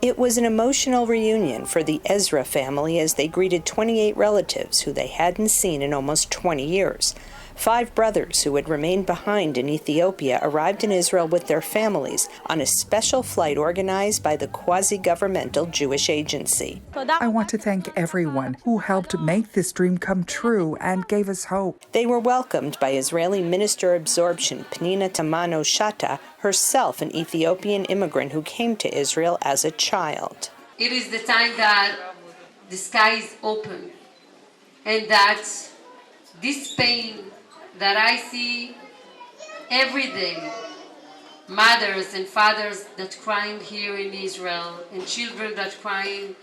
It was an emotional reunion for the Ezra family as they greeted 28 relatives who they hadn't seen in almost 20 years. 5 brothers who had remained behind in Ethiopia arrived in Israel with their families on a special flight organized by the quasi-governmental Jewish agency. I want to thank everyone who helped make this dream come true and gave us hope. They were welcomed by Israeli Minister of Absorption Pnina Tamano-Shata, herself an Ethiopian immigrant who came to Israel as a child. It is the time that the sky is open and that this pain that I see every day, mothers and fathers that crying here in Israel and children that crying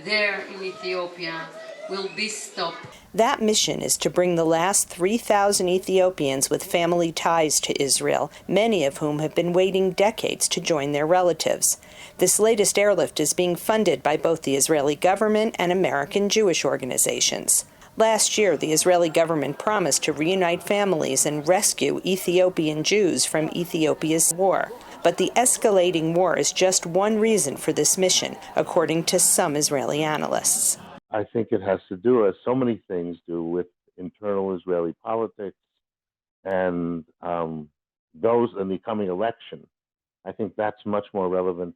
there in Ethiopia, will be stopped. That mission is to bring the last 3,000 Ethiopians with family ties to Israel, many of whom have been waiting decades to join their relatives. This latest airlift is being funded by both the Israeli government and American Jewish organizations. Last year, the Israeli government promised to reunite families and rescue Ethiopian Jews from Ethiopia's war. But the escalating war is just one reason for this mission, according to some Israeli analysts. I think it has to do, as so many things do, with internal Israeli politics and those in the coming election. I think that's much more relevant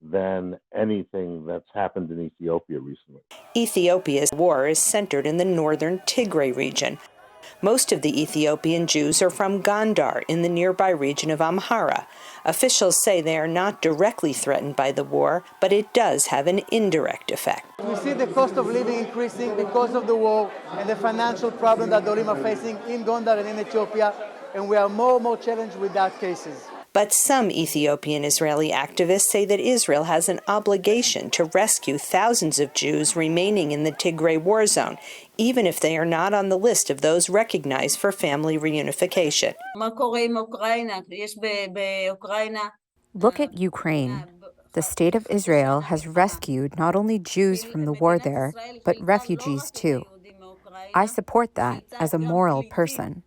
than anything that's happened in Ethiopia recently. Ethiopia's war is centered in the northern Tigray region. Most of the Ethiopian Jews are from Gondar in the nearby region of Amhara. Officials say they are not directly threatened by the war, but it does have an indirect effect. We see the cost of living increasing because of the war and the financial problem that the Olim are facing in Gondar and in Ethiopia, and we are more and more challenged with that cases. But some Ethiopian Israeli activists say that Israel has an obligation to rescue thousands of Jews remaining in the Tigray war zone, even if they are not on the list of those recognized for family reunification. Look at Ukraine. The state of Israel has rescued not only Jews from the war there, but refugees too. I support that as a moral person.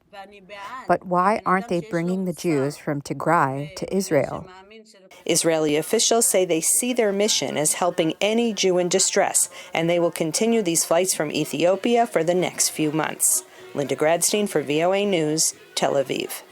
But why aren't they bringing the Jews from Tigray to Israel? Israeli officials say they see their mission as helping any Jew in distress, and they will continue these flights from Ethiopia for the next few months. Linda Gradstein for VOA News, Tel Aviv.